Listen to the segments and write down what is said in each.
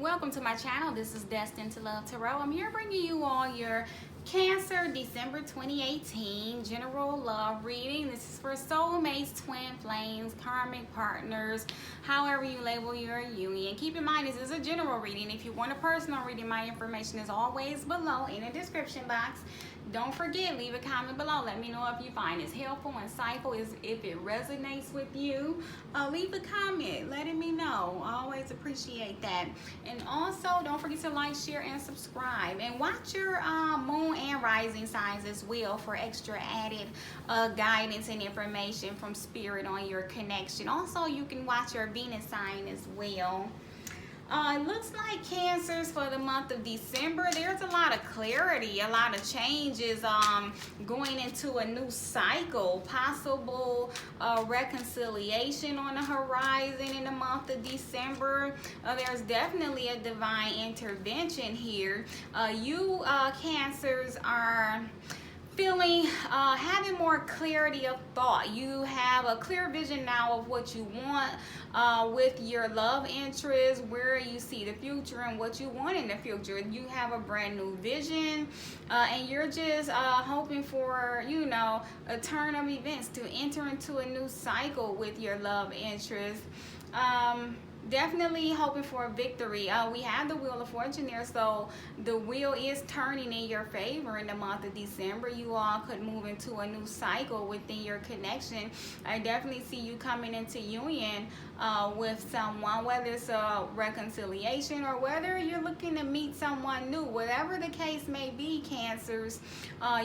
Welcome to my channel. This is Destined to Love Tarot. I'm here bringing you all your Cancer December 2018 general love reading. This is for soulmates, twin flames, karmic partners, however you label your union. Keep in mind, this is a general reading. If you want a personal reading, my information is always below in the description box. Don't forget, leave a comment below. Let me know if you find this helpful, insightful, if it resonates with you. Leave a comment letting me know. I always appreciate that. And also, don't forget to like, share, and subscribe. And watch your moon and rising signs as well for extra added guidance and information from spirit on your connection. Also, you can watch your Venus sign as well. It looks like Cancers for the month of December, there's a lot of clarity, a lot of changes going into a new cycle, possible reconciliation on the horizon in the month of December. There's definitely a divine intervention here. You Cancers are feeling having more clarity of thought. You have a clear vision now of what you want with your love interest, where you see the future and what you want in the future. You have a brand new vision and you're just hoping for, you know, a turn of events to enter into a new cycle with your love interest. Definitely hoping for a victory. We have the Wheel of Fortune there, so the wheel is turning in your favor in the month of December. You all could move into a new cycle within your connection. I definitely see you coming into union with someone, whether it's a reconciliation or whether you're looking to meet someone new. Whatever the case may be, Cancers,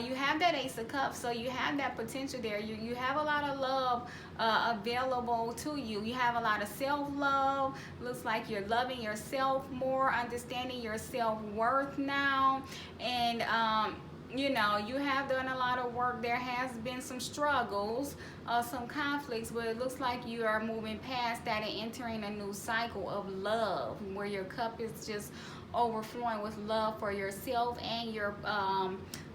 you have that Ace of Cups, so you have that potential there. You have a lot of love available to you. You have a lot of self-love. Looks like you're loving yourself more, understanding your self-worth now, and you know, you have done a lot of work. There has been some struggles, some conflicts, but it looks like you are moving past that and entering a new cycle of love where your cup is just overflowing with love for yourself and your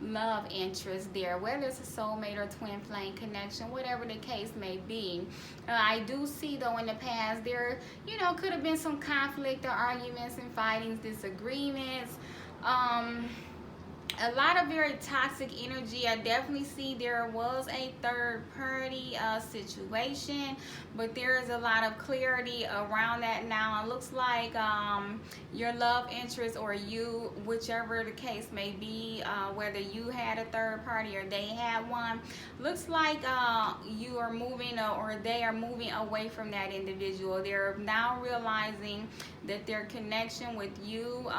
love interest there, whether it's a soulmate or twin flame connection, whatever the case may be. I do see though in the past there, you know, could have been some conflict or arguments and fightings, disagreements, a lot of very toxic energy. I definitely see there was a third party situation, but there is a lot of clarity around that now. It looks like your love interest, or you, whichever the case may be, whether you had a third party or they had one, looks like you are moving or they are moving away from that individual. They're now realizing that their connection with you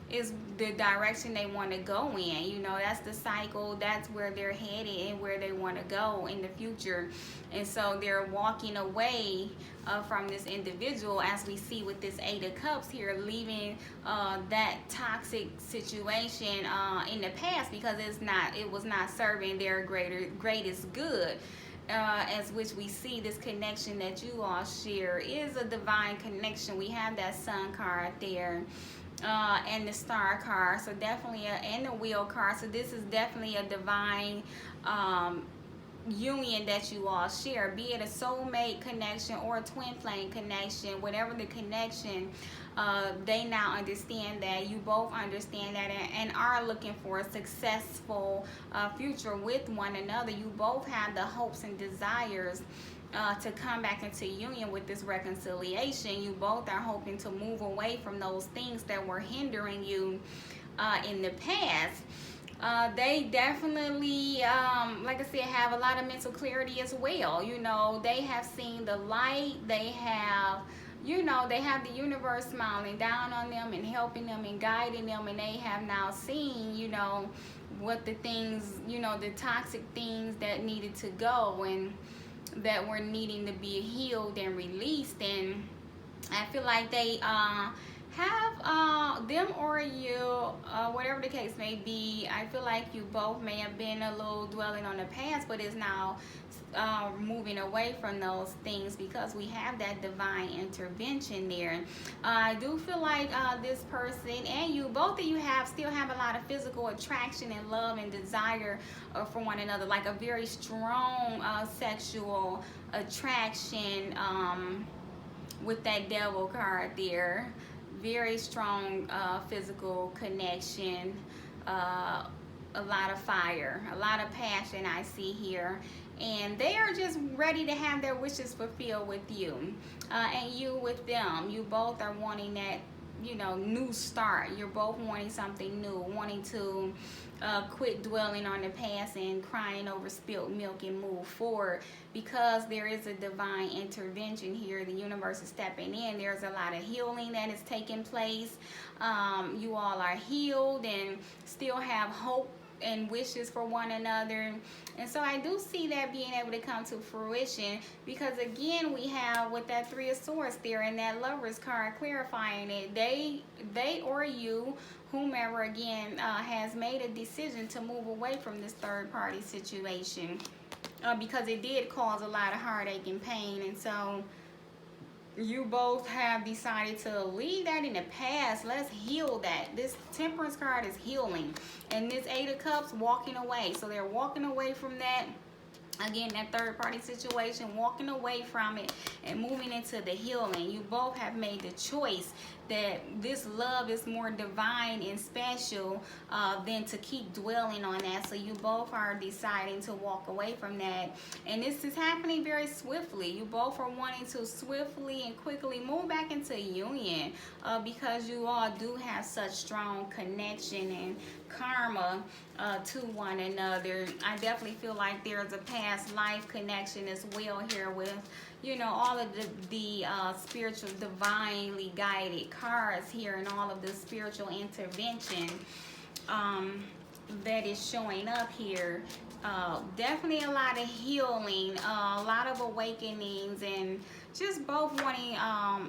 is the direction they want to go in. You know, that's the cycle, that's where they're headed and where they want to go in the future. And so they're walking away from this individual, as we see with this Eight of Cups here, leaving that toxic situation in the past, because it was not serving their greatest good. As which we see this connection that you all share is a divine connection. We have that Sun card there, and the Star card, so definitely and the Wheel card, so this is definitely a divine union that you all share, be it a soulmate connection or a twin flame connection. Whatever the connection, they now understand that, you both understand that, and are looking for a successful future with one another. You both have the hopes and desires to come back into union with this reconciliation. You both are hoping to move away from those things that were hindering you in the past. They definitely, like I said, have a lot of mental clarity as well. You know, they have seen the light. They have, you know, they have the universe smiling down on them and helping them and guiding them, and they have now seen, you know, what the things, you know, the toxic things that needed to go and that were needing to be healed and released. And I feel like they have them or you, whatever the case may be, I feel like you both may have been a little dwelling on the past, but is now moving away from those things, because we have that divine intervention there. I do feel like this person and you, both of you, still have a lot of physical attraction and love and desire for one another, like a very strong sexual attraction with that Devil card there. very strong physical connection, a lot of fire, a lot of passion I see here. And they are just ready to have their wishes fulfilled with you, and you with them. You both are wanting that, you know, new start. You're both wanting something new, wanting to quit dwelling on the past and crying over spilled milk and move forward, because there is a divine intervention here. The universe is stepping in. There's a lot of healing that is taking place. You all are healed and still have hope and wishes for one another. And so I do see that being able to come to fruition, because again, we have with that Three of Swords there and that Lovers card clarifying it. They or you, whomever, again, has made a decision to move away from this third party situation, because it did cause a lot of heartache and pain. And so you both have decided to leave that in the past. Let's heal that. This Temperance card is healing, and this Eight of Cups, walking away. So they're walking away from that. Again, that third party situation, walking away from it and moving into the healing. You both have made the choice that this love is more divine and special than to keep dwelling on that. So you both are deciding to walk away from that. And this is happening very swiftly. You both are wanting to swiftly and quickly move back into union, because you all do have such strong connection and karma to one another. I definitely feel like there's a past life connection as well here with, you know, all of the spiritual, divinely guided cards here, and all of the spiritual intervention that is showing up here. Definitely a lot of healing, a lot of awakenings, and just both wanting,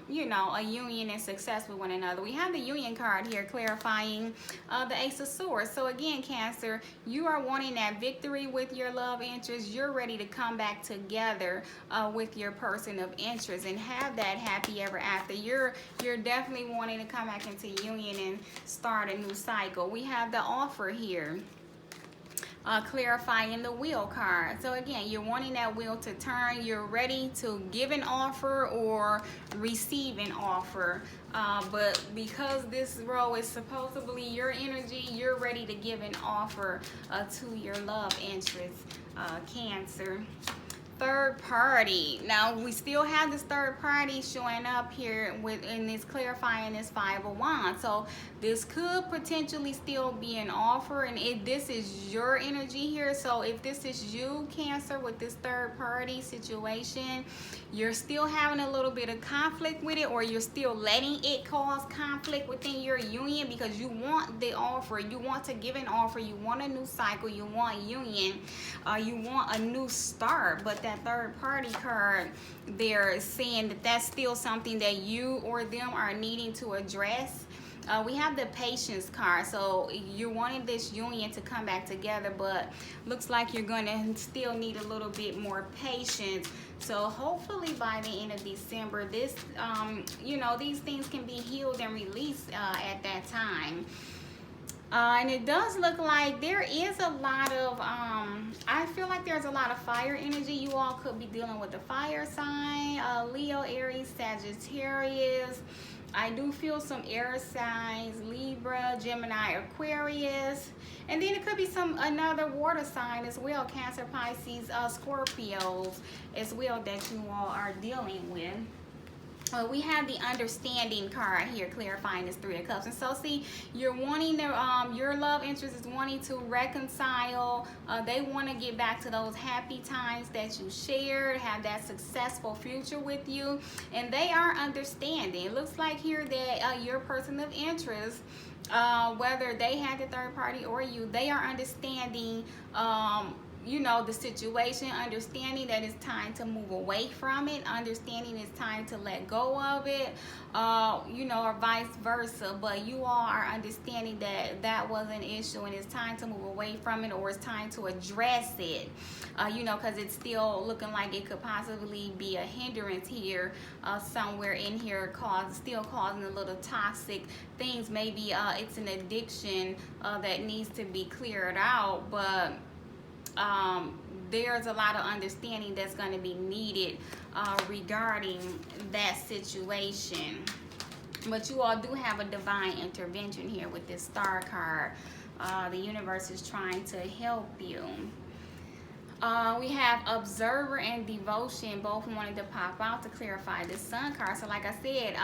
you know, a union and success with one another. We have the Union card here clarifying the Ace of Swords. So again, Cancer, you are wanting that victory with your love interest. You're ready to come back together with your person of interest and have that happy ever after. You're definitely wanting to come back into union and start a new cycle. We have the Offer here. Clarifying the Wheel card. So again, you're wanting that wheel to turn. You're ready to give an offer or receive an offer. But because this role is supposedly your energy, you're ready to give an offer to your love interest, Cancer. Third party. Now we still have this third party showing up here in this clarifying this Five of Wands. So this could potentially still be an offer, and this is your energy here. So if this is you, Cancer, with this third party situation, you're still having a little bit of conflict with it, or you're still letting it cause conflict within your union, because you want the offer, you want to give an offer, you want a new cycle, you want union, you want a new start. But that third party card there is saying that that's still something that you or them are needing to address. We have the Patience card. So you're wanting this union to come back together, but looks like you're going to still need a little bit more patience. So hopefully by the end of December, this, you know, these things can be healed and released at that time. And it does look like there is a lot of, I feel like there's a lot of fire energy. You all could be dealing with the fire sign, Leo, Aries, Sagittarius. I do feel some air signs, Libra, Gemini, Aquarius. And then it could be another water sign as well, Cancer, Pisces, Scorpios as well that you all are dealing with. We have the Understanding card here clarifying this Three of Cups. And so see, you're wanting to, your love interest is wanting to reconcile. They want to get back to those happy times that you shared, have that successful future with you, and they are understanding. It looks like here that your person of interest, whether they had the third party or you, they are understanding you know, the situation, understanding that it's time to move away from it, understanding it's time to let go of it, you know, or vice versa. But you all are understanding that that was an issue and it's time to move away from it, or it's time to address it, you know, because it's still looking like it could possibly be a hindrance here, somewhere in here, still causing a little toxic things. Maybe it's an addiction that needs to be cleared out, but there's a lot of understanding that's going to be needed regarding that situation. But you all do have a divine intervention here with this star card. The universe is trying to help you. We have observer and devotion both wanted to pop out to clarify this sun card. So like I said,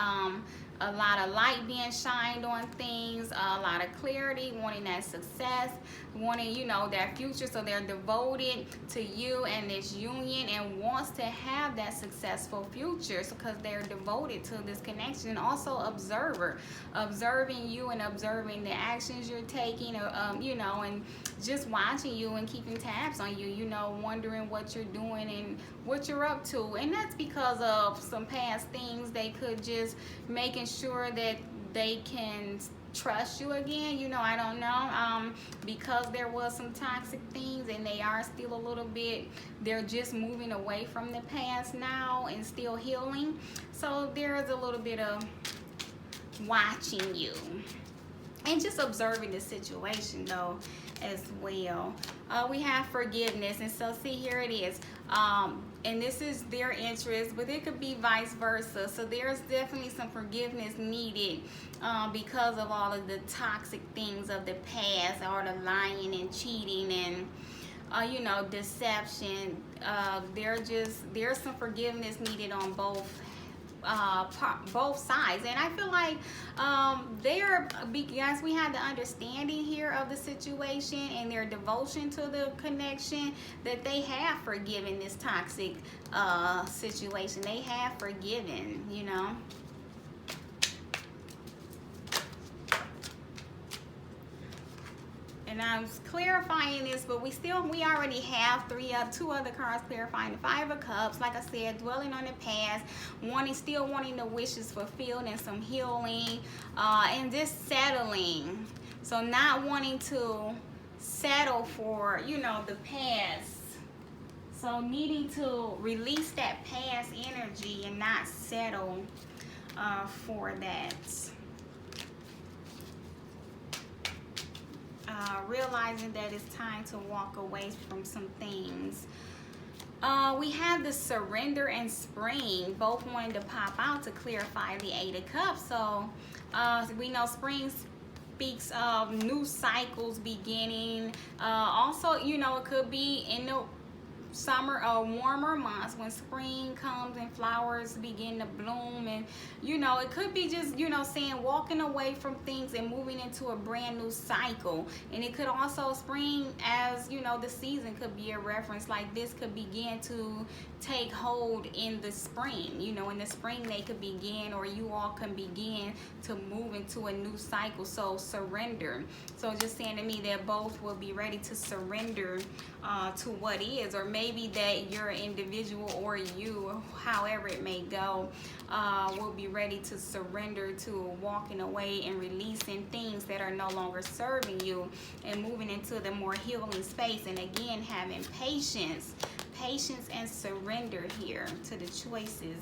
a lot of light being shined on things, a lot of clarity, wanting that success, wanting, you know, that future. So they're devoted to you and this union and wants to have that successful future. So because they're devoted to this connection. And also observer, observing you and observing the actions you're taking, you know, and just watching you and keeping tabs on you, you know, wondering what you're doing and what you're up to. And that's because of some past things. They could just making sure that they can trust you again, you know, I don't know, because there was some toxic things and they are still a little bit, they're just moving away from the past now and still healing. So there's a little bit of watching you and just observing the situation though as well. We have forgiveness, and so see, here it is, and this is their interest, but it could be vice versa. So there's definitely some forgiveness needed because of all of the toxic things of the past, or the lying and cheating and you know, deception. There's some forgiveness needed on both sides. And I feel like because we had the understanding here of the situation and their devotion to the connection, that they have forgiven this toxic situation. They have forgiven, you know. And I was clarifying this, but we already have two other cards clarifying. The Five of Cups, like I said, dwelling on the past, still wanting the wishes fulfilled and some healing, and just settling. So not wanting to settle for, you know, the past. So needing to release that past energy and not settle for that. Realizing that it's time to walk away from some things. We have the surrender and spring both wanting to pop out to clarify the Eight of Cups. So we know spring speaks of new cycles beginning. Also, you know, it could be in the summer or warmer months when spring comes and flowers begin to bloom, and you know, it could be just, you know, saying walking away from things and moving into a brand new cycle. And it could also, spring, as you know, the season could be a reference like this could begin to take hold in the spring. You know, in the spring they could begin, or you all can begin to move into a new cycle. So surrender. So just saying to me that both will be ready to surrender to what is, or maybe that your individual or you, however it may go, will be ready to surrender to walking away and releasing things that are no longer serving you and moving into the more healing space. And again, having patience and surrender here to the choices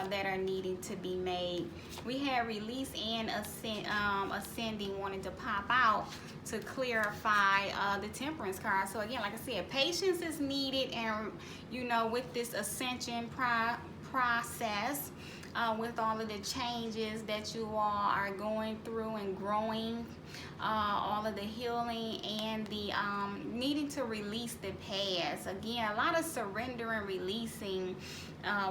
that are needing to be made. We have release and ascending wanting to pop out to clarify the Temperance card. So again, like I said, patience is needed, and you know, with this ascension process, with all of the changes that you all are going through and growing, all of the healing and the needing to release the past. Again, a lot of surrender and releasing,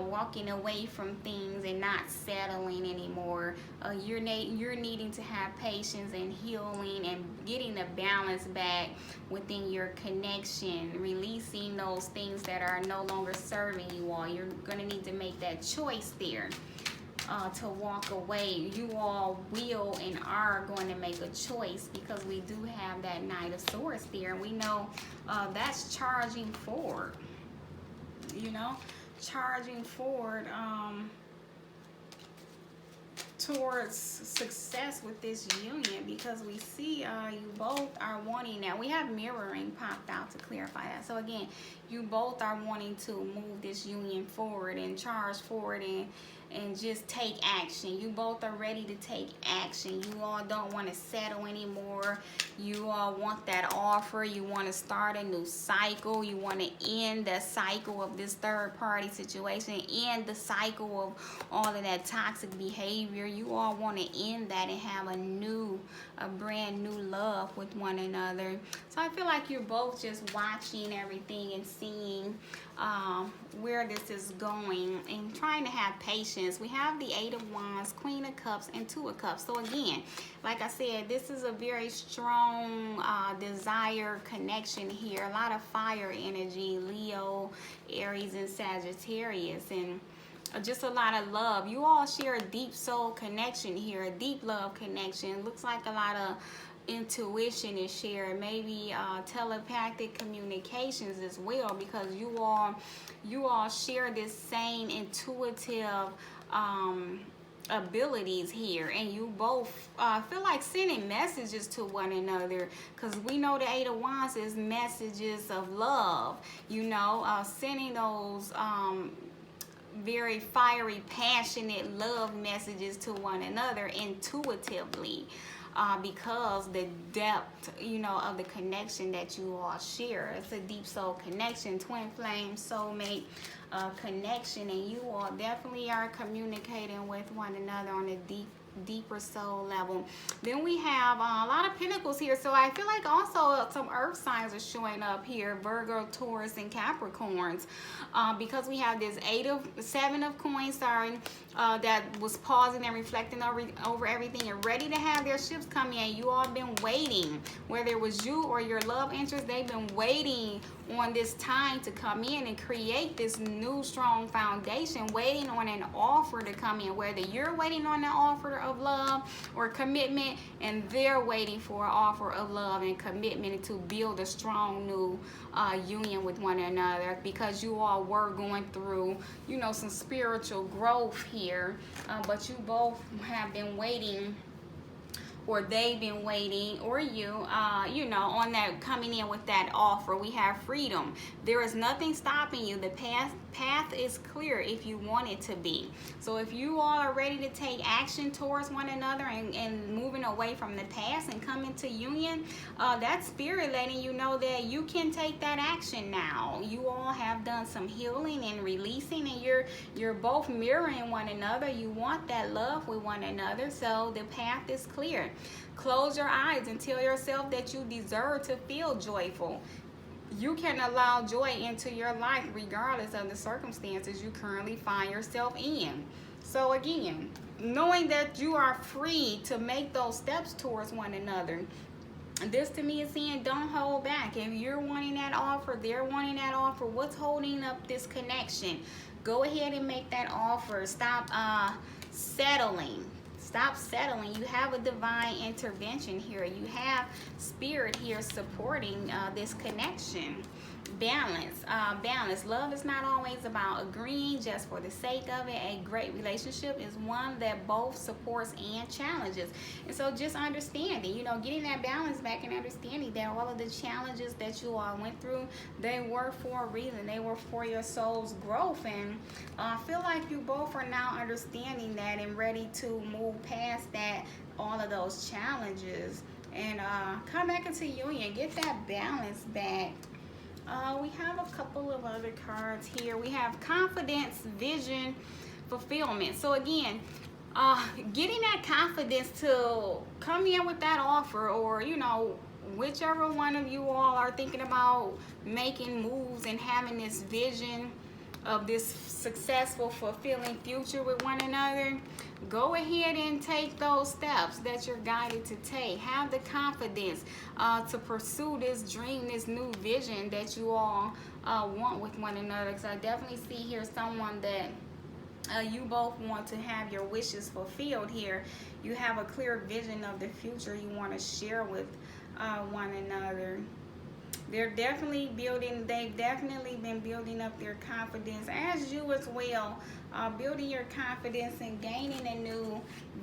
walking away from things and not settling anymore. You're needing to have patience and healing and getting the balance back within your connection, releasing those things that are no longer serving you all. You're going to need to make that choice there. To walk away. You all will and are going to make a choice, because we do have that Knight of Swords there, and we know that's charging forward, you know, charging forward towards success with this union, because we see you both are wanting. Now we have mirroring popped out to clarify that. So again, you both are wanting to move this union forward and charge forward and just take action. You both are ready to take action. You all don't want to settle anymore. You all want that offer. You want to start a new cycle. You want to end the cycle of this third party situation, end the cycle of all of that toxic behavior. You all want to end that and have a brand new love with one another. So I feel like you're both just watching everything and seeing where this is going and trying to have patience. We have the Eight of Wands, Queen of Cups, and Two of Cups. So again, like I said, this is a very strong desire connection here. A lot of fire energy, Leo, Aries, and Sagittarius, and just a lot of love. You all share a deep soul connection here, a deep love connection. Looks like a lot of intuition is shared, maybe telepathic communications as well, because you all share this same intuitive abilities here, and you both feel like sending messages to one another, because we know the Eight of Wands is messages of love, you know, sending those very fiery, passionate love messages to one another intuitively, because the depth, you know, of the connection that you all share. It's a deep soul connection, twin flame, soulmate connection, and you all definitely are communicating with one another on a deeper soul level. Then we have a lot of pentacles here, so I feel like also some earth signs are showing up here, Virgo, Taurus, and Capricorns, because we have this Seven of Coins, sorry, that was pausing and reflecting over everything and ready to have their ships come in. You all been waiting, whether it was you or your love interest, they've been waiting on this time to come in and create this new strong foundation, waiting on an offer to come in, whether you're waiting on an offer of love or commitment, and they're waiting for an offer of love and commitment to build a strong new union with one another, because you all were going through, you know, some spiritual growth here, but you both have been waiting, or they've been waiting, or you know, on that, coming in with that offer. We have freedom. There is nothing stopping you. The path is clear if you want it to be. So if you all are ready to take action towards one another and moving away from the past and coming to union, that's spirit letting you know that you can take that action now. You all have done some healing and releasing, and you're both mirroring one another. You want that love with one another, so the path is clear. Close your eyes and tell yourself that you deserve to feel joyful. You can allow joy into your life regardless of the circumstances you currently find yourself in. So again, knowing that you are free to make those steps towards one another. This to me is saying, don't hold back. If you're wanting that offer, they're wanting that offer, what's holding up this connection? Go ahead and make that offer. Stop settling. Stop settling. You have a divine intervention here. You have spirit here supporting this connection. Balance. Balance. Love is not always about agreeing just for the sake of it. A great relationship is one that both supports and challenges. And so just understanding, you know, getting that balance back and understanding that all of the challenges that you all went through, they were for a reason. They were for your soul's growth. And I feel like you both are now understanding that and ready to move past that, all of those challenges, and come back into union. Get that balance back. We have a couple of other cards here. We have confidence, vision, fulfillment. So again, getting that confidence to come in with that offer, or, you know, whichever one of you all are thinking about making moves and having this vision of this successful, fulfilling future with one another, go ahead and take those steps that you're guided to take. Have the confidence to pursue this dream, this new vision that you all want with one another. Because I definitely see here someone that you both want to have your wishes fulfilled here. You have a clear vision of the future you want to share with one another. They're definitely building, they've definitely been building up their confidence, as you as well, building your confidence and gaining a new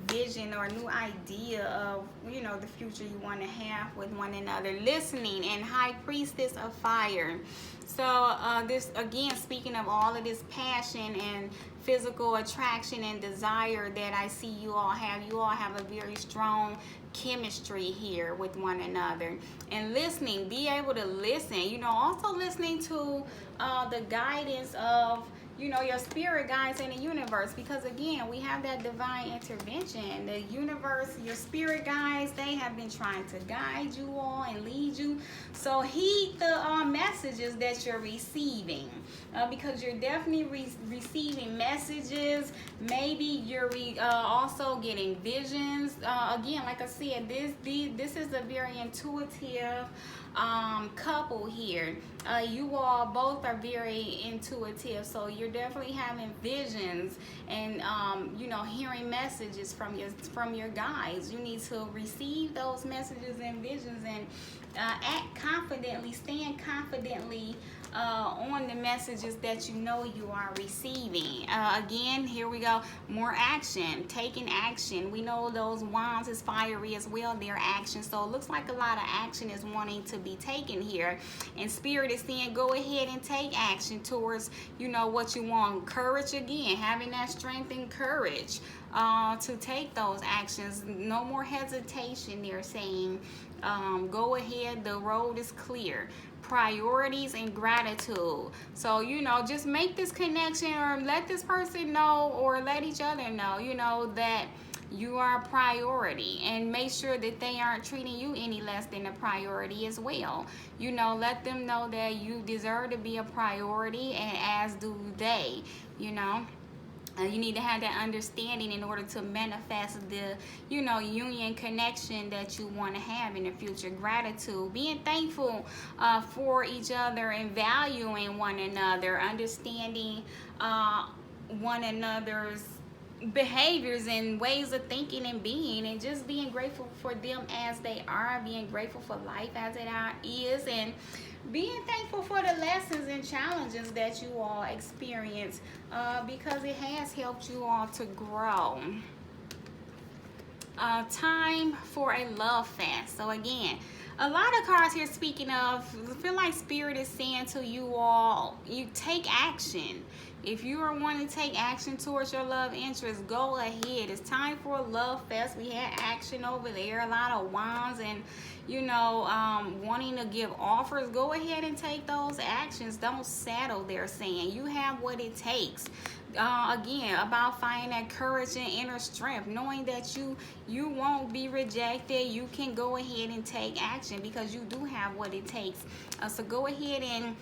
vision or a new idea of, you know, the future you want to have with one another. Listening and High Priestess of Fire. So this, again, speaking of all of this passion and physical attraction and desire that I see you all have a very strong chemistry here with one another. And listening, be able to listen, you know, also listening to the guidance of, you know, your spirit guides in the universe, because again, we have that divine intervention. The universe, your spirit guides, they have been trying to guide you all and lead you. So heed the messages that you're receiving, because you're definitely receiving messages. Maybe you're also getting visions. Again, like I said, this is a very intuitive couple here. You all both are very intuitive, so you're definitely having visions and you know, hearing messages from your guides. You need to receive those messages and visions and act confidently, stand confidently on the messages that you know you are receiving. Again, here we go, more action, taking action. We know those wands is fiery as well, their action. So it looks like a lot of action is wanting to be taken here, and spirit is saying go ahead and take action towards, you know, what you want. Courage, again, having that strength and courage to take those actions. No more hesitation, they're saying. Go ahead, the road is clear. Priorities and gratitude. So, you know, just make this connection, or let this person know, or let each other know, you know, that you are a priority, and make sure that they aren't treating you any less than a priority as well. You know, let them know that you deserve to be a priority, and as do they, you know. You need to have that understanding in order to manifest the, you know, union connection that you want to have in the future. Gratitude, being thankful for each other and valuing one another, understanding one another's behaviors and ways of thinking and being, and just being grateful for them as they are, being grateful for life as it is, and being thankful for the lessons and challenges that you all experience, because it has helped you all to grow. Time for a love fest. So again, a lot of cards here speaking of, I feel like spirit is saying to you all, you take action. If you are wanting to take action towards your love interest, go ahead. It's time for a love fest. We had action over there, a lot of wands, and you know, wanting to give offers. Go ahead and take those actions. Don't settle, they're saying. You have what it takes. Again, about finding that courage and inner strength, knowing that you won't be rejected. You can go ahead and take action because you do have what it takes. So go ahead and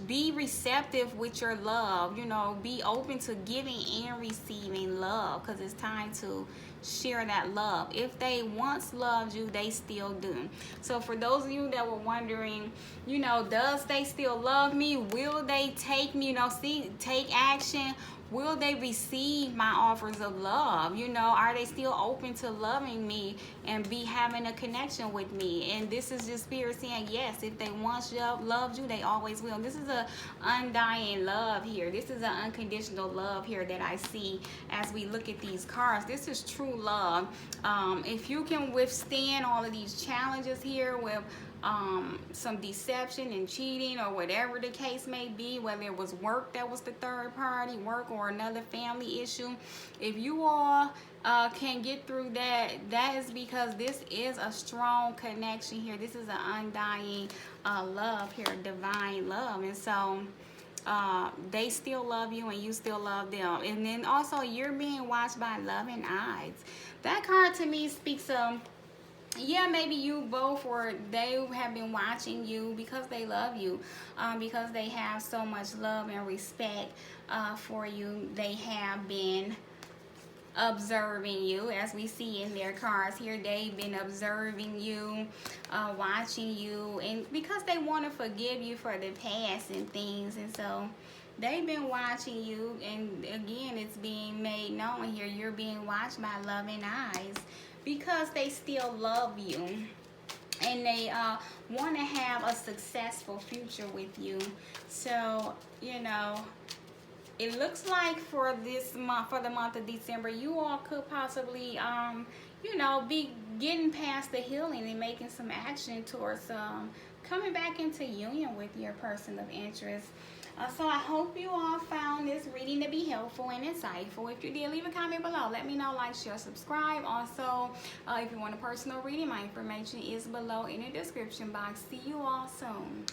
be receptive with your love. You know, be open to giving and receiving love, because it's time to share that love. If they once loved you, they still do. So for those of you that were wondering, you know, does they still love me? Will they take me, you know, take action? Will they receive my offers of love? You know, are they still open to loving me and be having a connection with me? And this is just spirit saying yes. If they once loved you, they always will. This is a undying love here. This is an unconditional love here that I see as we look at these cards. This is true love. If you can withstand all of these challenges here with some deception and cheating, or whatever the case may be, whether it was work that was the third party, work, or another family issue, if you all can get through that, that is because this is a strong connection here. This is an undying love here, divine love. And so they still love you and you still love them. And then also, you're being watched by loving eyes. That card to me speaks of, yeah, maybe you both, or they have been watching you because they love you, because they have so much love and respect for you. They have been observing you, as we see in their cards here. They've been observing you, watching you, and because they want to forgive you for the past and things. And so they've been watching you, and again, it's being made known here, you're being watched by loving eyes, because they still love you. and they want to have a successful future with you. So, you know, it looks like for this month, for the month of December, you all could possibly, you know, be getting past the healing and making some action towards coming back into union with your person of interest. So I hope you all found this reading to be helpful and insightful. If you did, leave a comment below. Let me know, like, share, subscribe. Also, if you want a personal reading, my information is below in the description box. See you all soon.